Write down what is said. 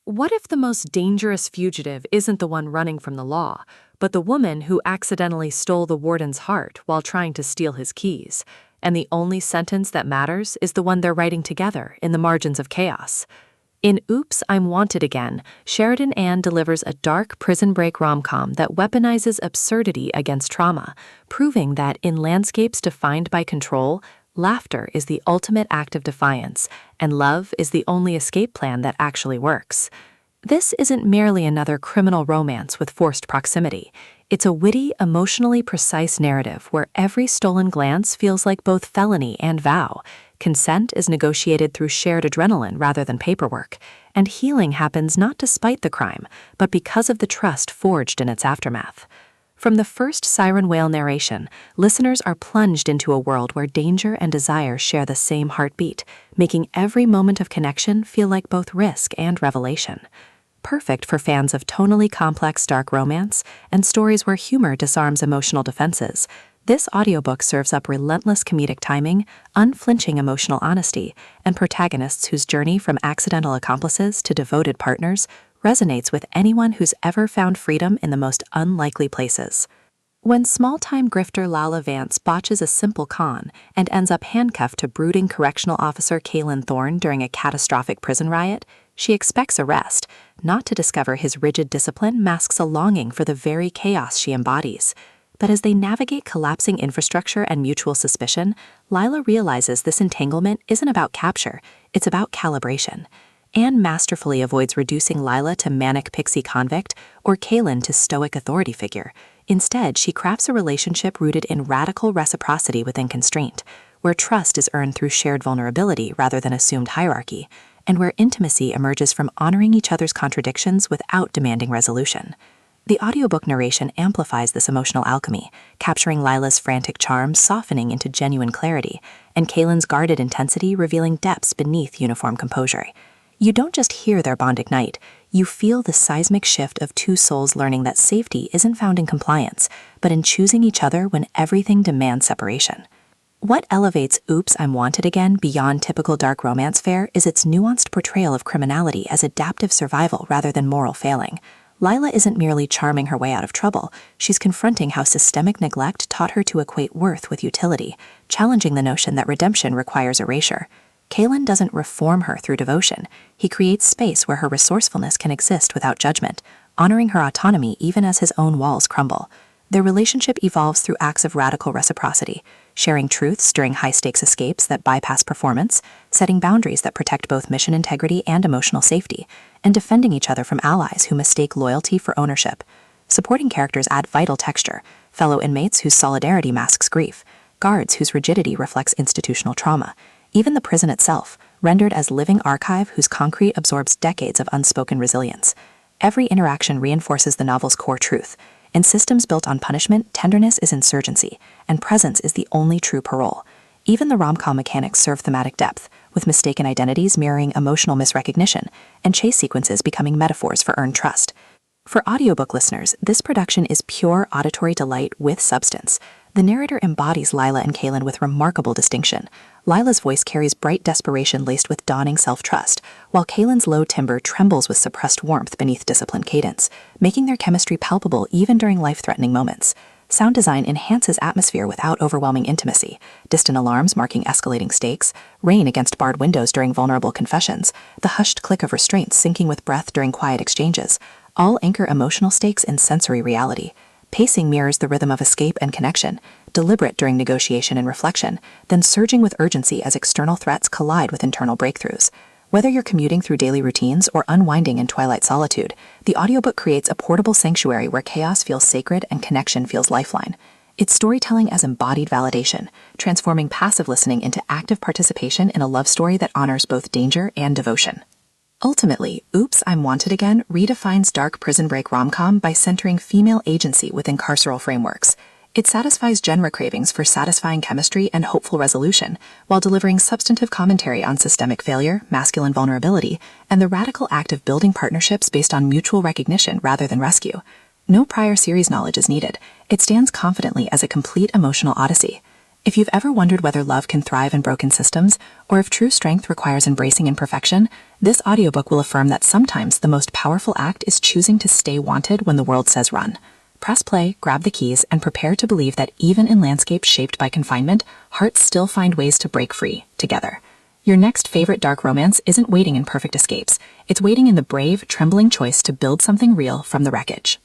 What if the most dangerous fugitive isn't the one running from the law, but the woman who accidentally stole the warden's heart while trying to steal his keys, and the only sentence that matters is the one they're writing together in the margins of chaos? In Oops, I'm Wanted Again, Sheridan Anne delivers a dark prison break rom-com that weaponizes absurdity against trauma, proving that in landscapes defined by control, laughter is the ultimate act of defiance, and love is the only escape plan that actually works. This isn't merely another criminal romance with forced proximity. It's a witty, emotionally precise narrative where every stolen glance feels like both felony and vow. Consent is negotiated through shared adrenaline rather than paperwork, and healing happens not despite the crime, but because of the trust forged in its aftermath. From the first siren whale narration, listeners are plunged into a world where danger and desire share the same heartbeat, making every moment of connection feel like both risk and revelation. Perfect for fans of tonally complex dark romance and stories where humor disarms emotional defenses, this audiobook serves up relentless comedic timing, unflinching emotional honesty, and protagonists whose journey from accidental accomplices to devoted partners resonates with anyone who's ever found freedom in the most unlikely places. When small-time grifter Lala Vance botches a simple con and ends up handcuffed to brooding correctional officer Kaylin Thorne during a catastrophic prison riot, she expects arrest, not to discover his rigid discipline masks a longing for the very chaos she embodies. But as they navigate collapsing infrastructure and mutual suspicion, Lila realizes this entanglement isn't about capture, it's about calibration. Anne masterfully avoids reducing Lila to manic pixie convict or Kaylin to stoic authority figure. Instead, she crafts a relationship rooted in radical reciprocity within constraint, where trust is earned through shared vulnerability rather than assumed hierarchy, and where intimacy emerges from honoring each other's contradictions without demanding resolution. The audiobook narration amplifies this emotional alchemy, capturing Lila's frantic charm softening into genuine clarity, and Kaylin's guarded intensity revealing depths beneath uniform composure. You don't just hear their bond ignite, you feel the seismic shift of two souls learning that safety isn't found in compliance, but in choosing each other when everything demands separation. What elevates Oops, I'm Wanted Again beyond typical dark romance fare is its nuanced portrayal of criminality as adaptive survival rather than moral failing. Lila isn't merely charming her way out of trouble, she's confronting how systemic neglect taught her to equate worth with utility, challenging the notion that redemption requires erasure. Kaylin doesn't reform her through devotion, he creates space where her resourcefulness can exist without judgment, honoring her autonomy even as his own walls crumble. Their relationship evolves through acts of radical reciprocity, sharing truths during high-stakes escapes that bypass performance, setting boundaries that protect both mission integrity and emotional safety, and defending each other from allies who mistake loyalty for ownership. Supporting characters add vital texture, fellow inmates whose solidarity masks grief, guards whose rigidity reflects institutional trauma, even the prison itself, rendered as living archive whose concrete absorbs decades of unspoken resilience. Every interaction reinforces the novel's core truth. In systems built on punishment, tenderness is insurgency, and presence is the only true parole. Even the rom-com mechanics serve thematic depth, with mistaken identities mirroring emotional misrecognition, and chase sequences becoming metaphors for earned trust. For audiobook listeners, this production is pure auditory delight with substance. The narrator embodies Lila and Kaylin with remarkable distinction. Lila's voice carries bright desperation laced with dawning self-trust, while Kaylin's low timbre trembles with suppressed warmth beneath disciplined cadence, making their chemistry palpable even during life-threatening moments. Sound design enhances atmosphere without overwhelming intimacy, distant alarms marking escalating stakes, rain against barred windows during vulnerable confessions, the hushed click of restraints syncing with breath during quiet exchanges, all anchor emotional stakes in sensory reality. Pacing mirrors the rhythm of escape and connection, deliberate during negotiation and reflection, then surging with urgency as external threats collide with internal breakthroughs. Whether you're commuting through daily routines or unwinding in twilight solitude, the audiobook creates a portable sanctuary where chaos feels sacred and connection feels lifeline. It's storytelling as embodied validation, transforming passive listening into active participation in a love story that honors both danger and devotion. Ultimately, Oops, I'm Wanted Again redefines dark prison break rom-com by centering female agency within carceral frameworks. It satisfies genre cravings for satisfying chemistry and hopeful resolution, while delivering substantive commentary on systemic failure, masculine vulnerability, and the radical act of building partnerships based on mutual recognition rather than rescue. No prior series knowledge is needed. It stands confidently as a complete emotional odyssey. If you've ever wondered whether love can thrive in broken systems, or if true strength requires embracing imperfection, This audiobook will affirm that sometimes the most powerful act is choosing to stay wanted when the world says run. Press play, grab the keys, and prepare to believe that even in landscapes shaped by confinement, hearts still find ways to break free, together. Your next favorite dark romance isn't waiting in perfect escapes. It's waiting in the brave, trembling choice to build something real from the wreckage.